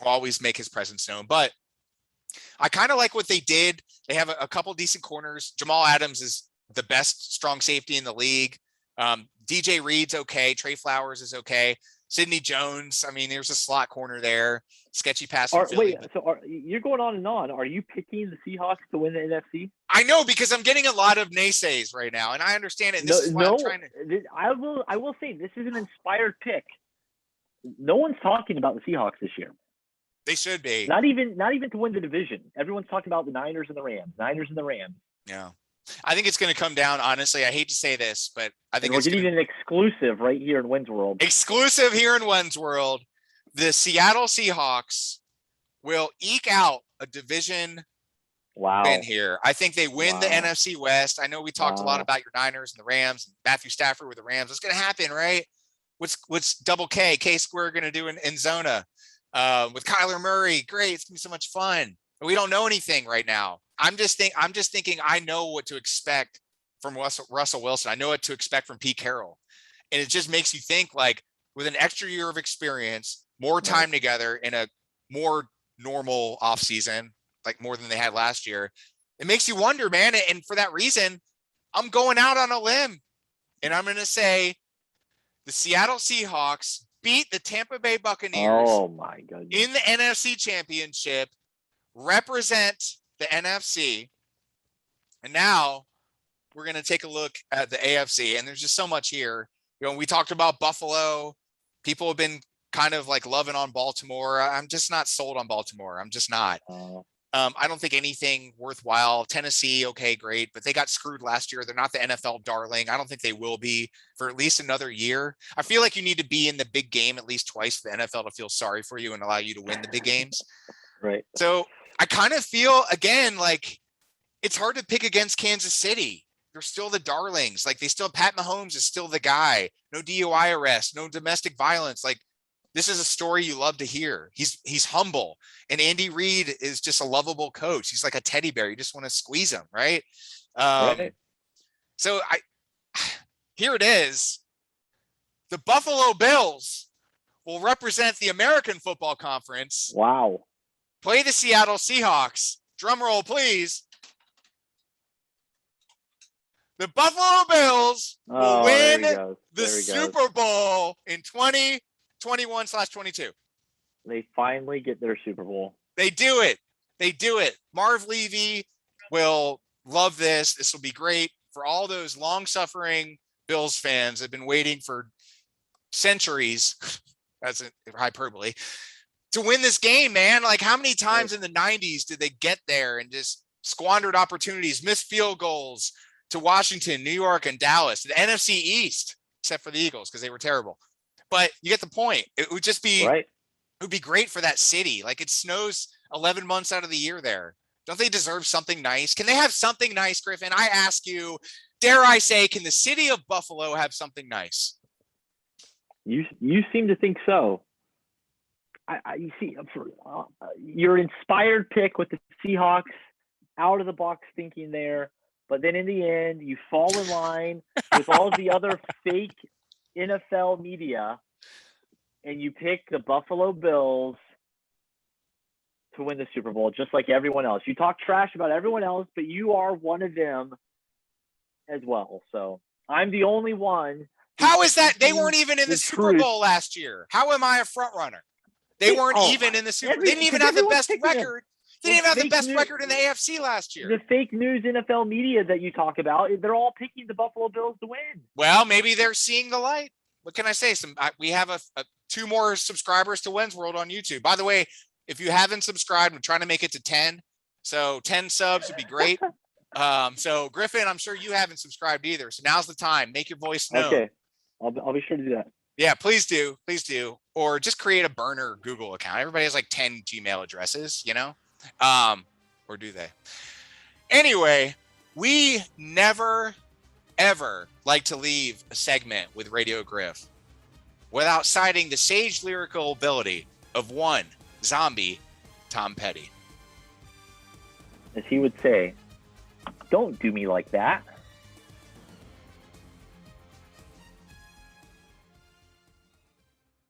always make his presence known. But I kind of like what they did. They have a couple decent corners. Jamal Adams is the best strong safety in the league. DJ Reed's okay. Trey Flowers is okay. Sidney Jones. I mean, there's a slot corner there. Sketchy pass. You're going on and on. Are you picking the Seahawks to win the NFC? I know because I'm getting a lot of naysays right now, and I understand it. And this is why I'm trying to. I will say this is an inspired pick. No one's talking about the Seahawks this year. They should be. Not even to win the division. Everyone's talking about the Niners and the Rams. Yeah. I think it's going to come down, honestly. I hate to say this, but I think we're getting an exclusive right here in Wenz World. Exclusive here in Wenz World. The Seattle Seahawks will eke out a division win here. I think they win the NFC West. I know we talked a lot about your Niners and the Rams and Matthew Stafford with the Rams. It's going to happen, right? What's double K Square going to do in Zona with Kyler Murray? Great. It's going to be so much fun. We don't know anything right now. I'm just thinking I know what to expect from Russell Wilson. I know what to expect from Pete Carroll. And it just makes you think like with an extra year of experience, more time together in a more normal offseason, like more than they had last year. It makes you wonder, man. And for that reason, I'm going out on a limb and I'm going to say the Seattle Seahawks beat the Tampa Bay Buccaneers in the NFC Championship, represent the NFC. And now we're going to take a look at the AFC. And there's just so much here. You know, we talked about Buffalo. People have been kind of like loving on Baltimore. I'm just not sold on Baltimore. I'm just not. I don't think anything worthwhile. Tennessee, okay, great. But they got screwed last year. They're not the NFL darling. I don't think they will be for at least another year. I feel like you need to be in the big game at least twice for the NFL to feel sorry for you and allow you to win the big games. Right. So I kind of feel, again, like it's hard to pick against Kansas City. They're still the darlings. Like they still, Pat Mahomes is still the guy. No DUI arrest, no domestic violence. Like this is a story you love to hear. He's humble. And Andy Reid is just a lovable coach. He's like a teddy bear. You just want to squeeze him, right? So here it is. The Buffalo Bills will represent the American Football Conference. Wow. Play the Seattle Seahawks. Drum roll, please. The Buffalo Bills will win the Super Bowl in 2021/22. They finally get their Super Bowl. They do it. Marv Levy will love this. This will be great for all those long-suffering Bills fans that have been waiting for centuries. That's a hyperbole. To win this game, man. Like how many times in the 90s did they get there and just squandered opportunities, missed field goals to Washington, New York, and Dallas, the NFC East, except for the Eagles because they were terrible. But you get the point. It would just be It would be great for that city. Like it snows 11 months out of the year there. Don't they deserve something nice? Can they have something nice, Griffin? I ask you, dare I say, can the city of Buffalo have something nice? You seem to think so. You see, your inspired pick with the Seahawks, out of the box thinking there, but then in the end, you fall in line with all the other fake NFL media, and you pick the Buffalo Bills to win the Super Bowl, just like everyone else. You talk trash about everyone else, but you are one of them as well. So I'm the only one. How is that? They weren't even in the Super Bowl last year. How am I a front runner? They weren't even in the Super Bowl. They didn't even have the best record. They didn't even have the best record in the AFC last year. The fake news NFL media that you talk about, they're all picking the Buffalo Bills to win. Well, maybe they're seeing the light. What can I say? We have two more subscribers to Wenz World on YouTube. By the way, if you haven't subscribed, I'm trying to make it to 10. So 10 subs would be great. So Griffin, I'm sure you haven't subscribed either. So now's the time. Make your voice known. Okay. I'll be sure to do that. Yeah, please do. Please do. Or just create a burner Google account. Everybody has like 10 Gmail addresses, you know? Or do they? Anyway, we never, ever like to leave a segment with Radio Griff without citing the sage lyrical ability of one zombie, Tom Petty. As he would say, don't do me like that.